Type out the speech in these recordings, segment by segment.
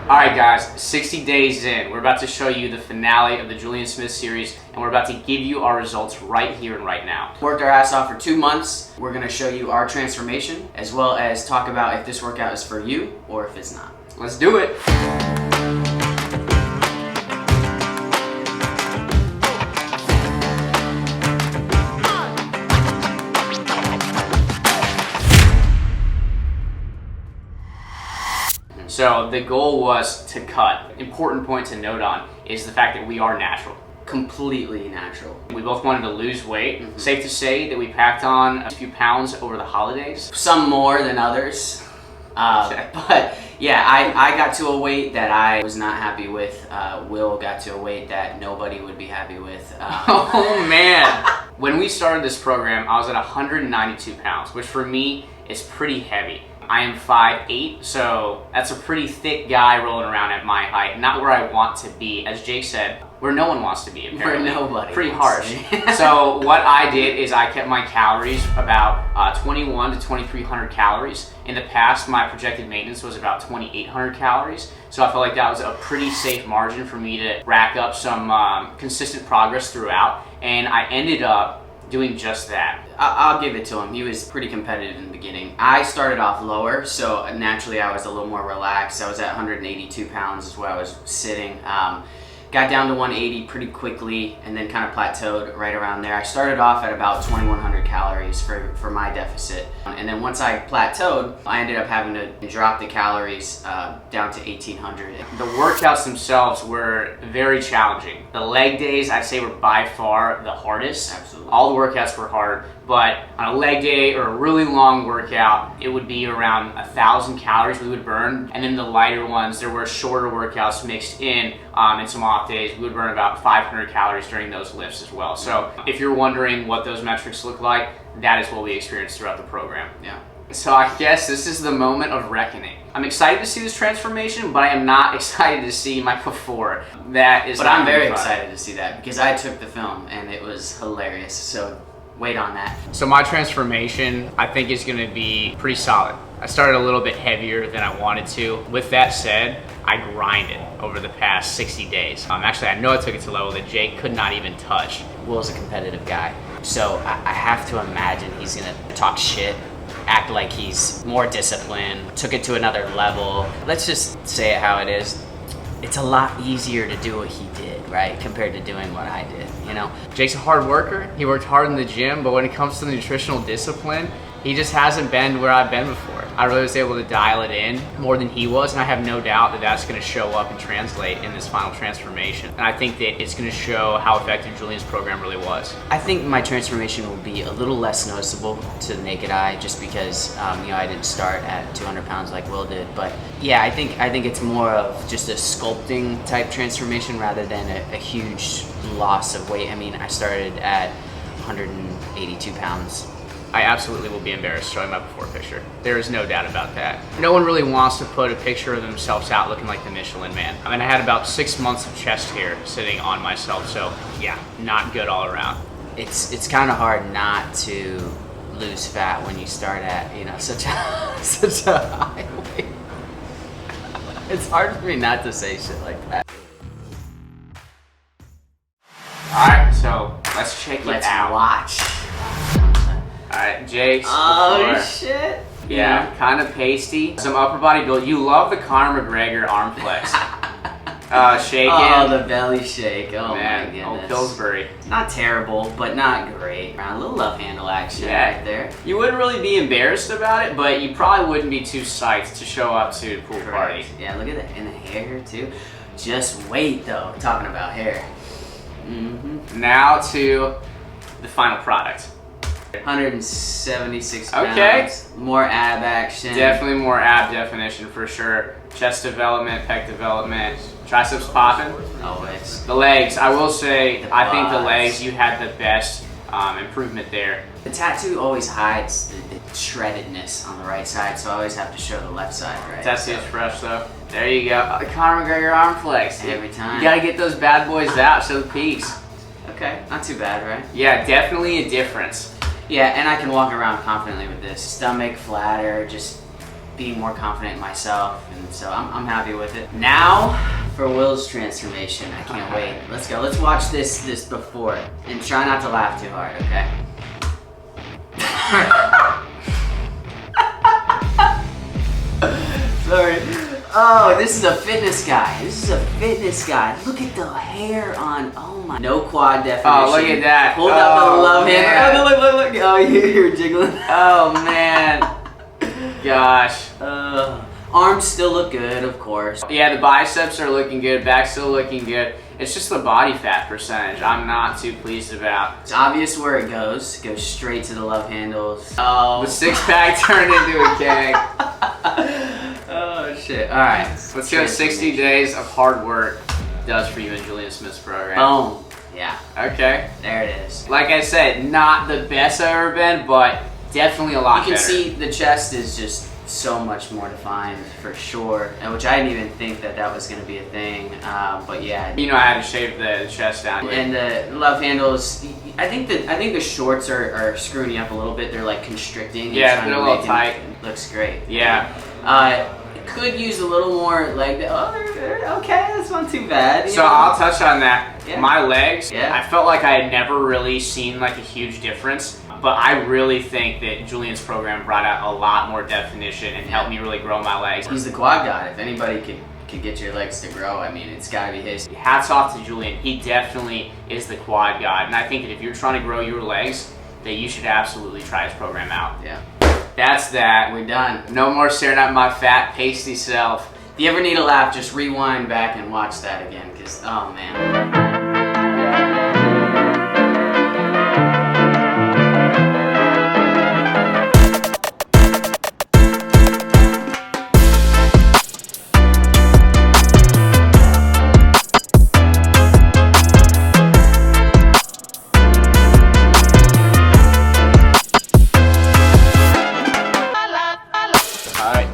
Alright guys, 60 days in, we're about to show you the finale of the Julian Smith series, and we're about to give you our results right here and right now. Worked our ass off for 2 months. We're gonna show you our transformation, as well as talk about if this workout is for you or if it's not. Let's do it! So the goal was to cut. Important point to note on is the fact that we are natural. Completely natural. We both wanted to lose weight. Safe to say that we packed on a few pounds over the holidays. Some more than others. But yeah, I got to a weight that I was not happy with. Will got to a weight that nobody would be happy with. Oh man! When we started this program, I was at 192 pounds, which for me is pretty heavy. I am 5'8", so that's a pretty thick guy rolling around at my height. Not where I want to be. As Jake said, where no one wants to be, apparently. Where nobody Pretty wants harsh. So what I did is I kept my calories about 21 to 2,300 calories. In the past, my projected maintenance was about 2,800 calories. So I felt like that was a pretty safe margin for me to rack up some consistent progress throughout. And I ended up doing just that. I'll give it to him. He was pretty competitive in the beginning. I started off lower, so naturally I was a little more relaxed. I was at 182 pounds is where I was sitting. Got down to 180 pretty quickly and then kind of plateaued right around there. I started off at about 2,100 calories for my deficit. And then once I plateaued, I ended up having to drop the calories down to 1,800. The workouts themselves were very challenging. The leg days, I'd say, were by far the hardest. Absolutely. All the workouts were hard, but on a leg day or a really long workout, it would be around 1,000 calories we would burn. And then the lighter ones, there were shorter workouts mixed in, and some off days, we would burn about 500 calories during those lifts as well. So if you're wondering what those metrics look like, that is what we experienced throughout the program. Yeah. So I guess this is the moment of reckoning. I'm excited to see this transformation, but I am not excited to see my before. That is. But I'm very excited to see that because I took the film and it was hilarious. So wait on that. So my transformation, I think, is going to be pretty solid. I started a little bit heavier than I wanted to. With that said, I grinded over the past 60 days. Actually, I know I took it to a level that Jake could not even touch. Will's a competitive guy, so I have to imagine he's gonna talk shit, act like he's more disciplined, took it to another level. Let's just say it how it is. It's a lot easier to do what he did, right, compared to doing what I did, you know? Jake's a hard worker. He worked hard in the gym, but when it comes to the nutritional discipline, he just hasn't been where I've been before. I really was able to dial it in more than he was, and I have no doubt that that's going to show up and translate in this final transformation. And I think that it's going to show how effective Julian's program really was. I think my transformation will be a little less noticeable to the naked eye just because I didn't start at 200 pounds like Will did. But yeah, I think it's more of just a sculpting type transformation rather than a huge loss of weight. I mean, I started at 182 pounds. I absolutely will be embarrassed showing my before picture. There is no doubt about that. No one really wants to put a picture of themselves out looking like the Michelin Man. I mean, I had about 6 months of chest hair sitting on myself, so yeah, not good all around. It's kind of hard not to lose fat when you start at such a high weight. It's hard for me not to say shit like that. All right, so let's check it out. Let's watch. Alright, Jake's Oh before. shit! Yeah, kind of pasty. Some upper body build. You love the Conor McGregor arm flex. Shaking. Oh, the belly shake. Oh man, my goodness. old Pillsbury. Not terrible, but not great. A little love handle action right there. You wouldn't really be embarrassed about it, but you probably wouldn't be too psyched to show up to the pool party. Yeah, look at that. And the hair too. Just wait though, talking about hair. Now to the final product. 176 pounds. Okay. More ab action. Definitely more ab definition for sure. Chest development, pec development, triceps popping. Always. The legs, I will say, I think the quads. legs, you had the best improvement there. The tattoo always hides the shreddedness on the right side, so I always have to show the left side, right? Tattoo's fresh though. There you go. Conor McGregor arm flex. Every time. You gotta get those bad boys out, show the peaks. Okay, not too bad, right? Yeah, definitely a difference. Yeah, and I can walk around confidently with this. Stomach flatter, just being more confident in myself, and so I'm happy with it. Now for Will's transformation. I can't wait. Let's go. Let's watch this before, and try not to laugh too hard, okay? Sorry. Oh, this is a fitness guy. This is a fitness guy. Look at the hair on. Oh my. No quad definition. Oh, look at that. Hold up the love man. hand. Oh, look. Oh, you're jiggling. Oh man. Gosh. Arms still look good, of course. Yeah, the biceps are looking good. Back's still looking good. It's just the body fat percentage I'm not too pleased about. It's obvious where it goes. It goes straight to the love handles. Oh. The six-pack turned into a keg. Oh shit. All right. Let's see what 60 days of hard work does for you in Julian Smith's program. Boom. Yeah. Okay. There it is. Like I said, not the best I've ever been, but definitely a lot better. You can see the chest is just so much more defined for sure, and which I didn't even think that was going to be a thing. But yeah. You know, I had to shave the chest down. And the love handles. I think the shorts are screwing you up a little bit. They're like constricting. Yeah, they're a little tight. Looks great. Yeah. Could use a little more leg. Oh, they're okay. That's not too bad. So I'll touch on that. Yeah. My legs. Yeah. I felt like I had never really seen like a huge difference, but I really think that Julian's program brought out a lot more definition and helped me really grow my legs. He's the quad god. If anybody could get your legs to grow, I mean, it's got to be his. Hats off to Julian. He definitely is the quad god, and I think that if you're trying to grow your legs, that you should absolutely try his program out. Yeah. That's that. We're done. No more staring at my fat, pasty self. If you ever need a laugh, just rewind back and watch that again, because, oh man.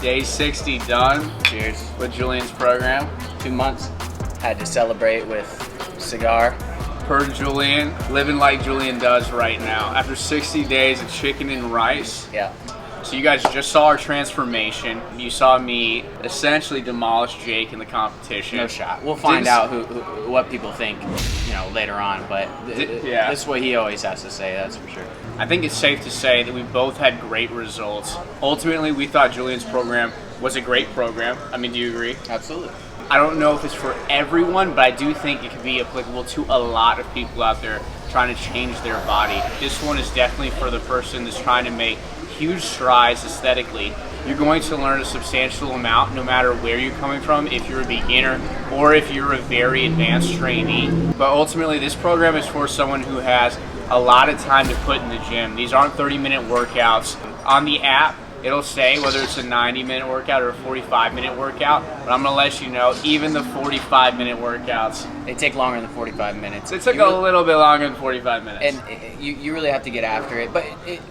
Day 60 done. Cheers. With Julian's program. 2 months. Had to celebrate with cigar. Per Julian, living like Julian does right now. After 60 days of chicken and rice. Yeah. So you guys just saw our transformation. You saw me essentially demolish Jake in the competition. No shot. We'll find out what people think, later on. But yeah, this is what he always has to say. That's for sure. I think it's safe to say that we both had great results. Ultimately, we thought Julian's program was a great program. I mean, do you agree? Absolutely. I don't know if it's for everyone, but I do think it could be applicable to a lot of people out there trying to change their body. This one is definitely for the person that's trying to make huge strides aesthetically. You're going to learn a substantial amount no matter where you're coming from, if you're a beginner or if you're a very advanced trainee. But ultimately, this program is for someone who has a lot of time to put in the gym. These aren't 30-minute workouts. On the app, it'll say whether it's a 90-minute workout or a 45-minute workout, but I'm going to let you know, even the 45-minute workouts, They take longer than 45 minutes. it took a little bit longer than 45 minutes. And you really have to get after it. But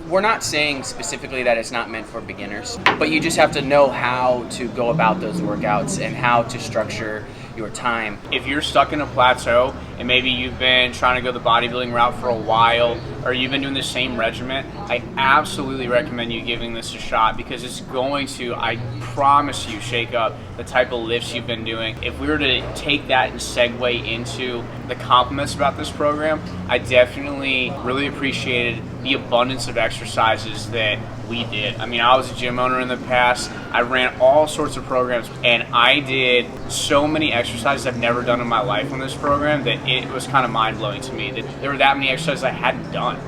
we're not saying specifically that it's not meant for beginners, but you just have to know how to go about those workouts and how to structure your time. If you're stuck in a plateau and maybe you've been trying to go the bodybuilding route for a while, or you've been doing the same regimen, I absolutely recommend you giving this a shot, because it's going to, I promise you, shake up the type of lifts you've been doing. If we were to take that and segue into the compliments about this program, I definitely really appreciated the abundance of exercises that we did. I mean, I was a gym owner in the past. I ran all sorts of programs, and I did so many exercises I've never done in my life on this program that it was kind of mind-blowing to me that there were that many exercises I hadn't done.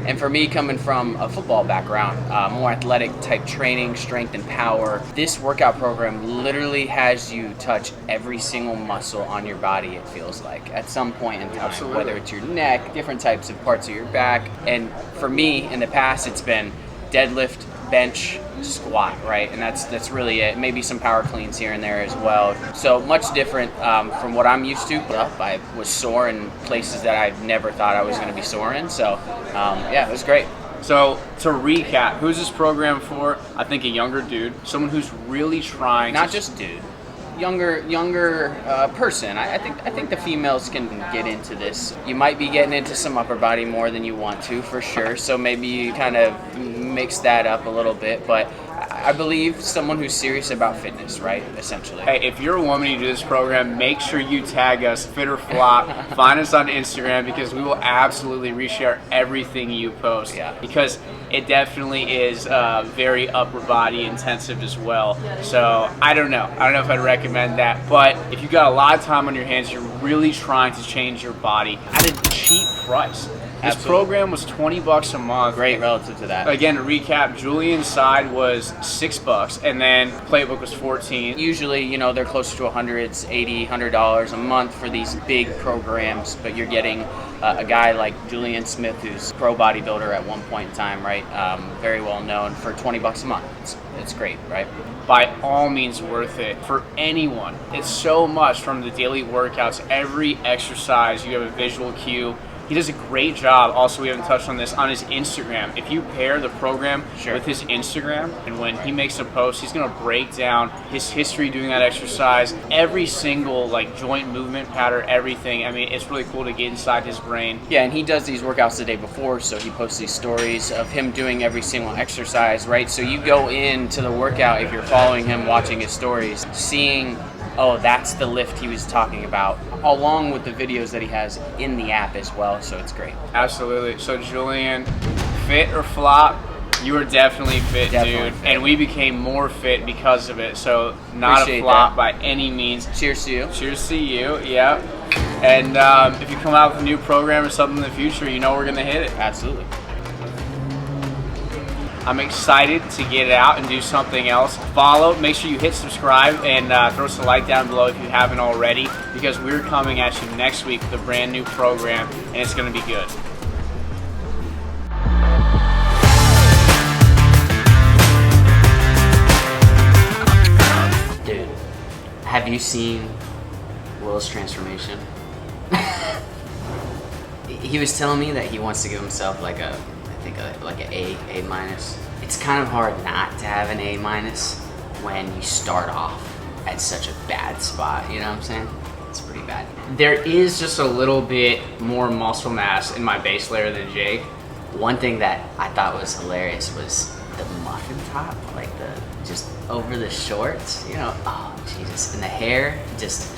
And for me, coming from a football background, more athletic type training, strength and power, this workout program literally has you touch every single muscle on your body, it feels like, at some point in time. Absolutely. Whether it's your neck, different types of parts of your back. And for me, in the past, it's been deadlift, bench, squat, right? And that's really it. Maybe some power cleans here and there as well. So much different from what I'm used to. I was sore in places that I never thought I was going to be sore in. So yeah, it was great. So to recap, who's this program for? I think a younger dude, someone who's really trying Not just dude. Younger person. I think the females can get into this. You might be getting into some upper body more than you want to, for sure. So maybe you kind of mix that up a little bit. But I believe someone who's serious about fitness, right? Essentially. Hey, if you're a woman and you do this program, make sure you tag us, Fit or Flop. Find us on Instagram because we will absolutely reshare everything you post. Yeah. Because it definitely is very upper body intensive as well. So I don't know if I'd recommend that. But if you got a lot of time on your hands, you're really trying to change your body at a cheap price. This Absolutely. program was $20 a month. Great relative to that. Again, to recap, Julian's side was $6, and then Playbook was $14. Usually, you know, they're closer to $100, $80, $100 a month for these big programs, but you're getting a guy like Julian Smith, who's a pro bodybuilder at one point in time, right? Very well known, for $20 a month. It's great, right? By all means worth it for anyone. It's so much from the daily workouts, every exercise, you have a visual cue. He does a great job. Also, we haven't touched on this, on his Instagram. If you pair the program with his Instagram, and when he makes a post, he's gonna break down his history doing that exercise, every single like joint movement pattern, everything. I mean, it's really cool to get inside his brain. Yeah, and he does these workouts the day before, so he posts these stories of him doing every single exercise, right? So you go into the workout, if you're following him, watching his stories, seeing, oh, that's the lift he was talking about, along with the videos that he has in the app as well, so it's great. Absolutely. So Julian, Fit or Flop, you were definitely fit, Definitely dude. fit. And we became more fit because of it. So not Appreciate a flop that. by any means. Cheers to you. Cheers to you, yeah. And if you come out with a new program or something in the future, you know we're gonna hit it. Absolutely. I'm excited to get it out and do something else. Follow, make sure you hit subscribe, and throw us a like down below if you haven't already, because we're coming at you next week with a brand new program, and it's gonna be good. Dude, have you seen Will's transformation? He was telling me that he wants to give himself like a, I think like an A minus. It's kind of hard not to have an A minus when you start off at such a bad spot, you know what I'm saying? It's pretty bad. There is just a little bit more muscle mass in my base layer than Jake. One thing that I thought was hilarious was the muffin top, like the, just over the shorts, you know, oh Jesus, and the hair, just.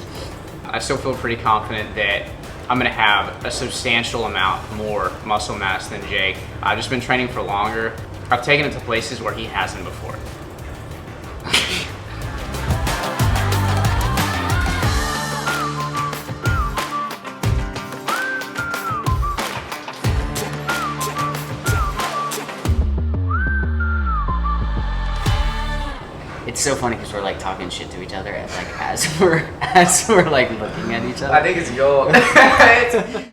I still feel pretty confident that I'm gonna have a substantial amount more muscle mass than Jake. I've just been training for longer. I've taken it to places where he hasn't before. It's so funny because we're like talking shit to each other as we're like looking at each other. think it's gold.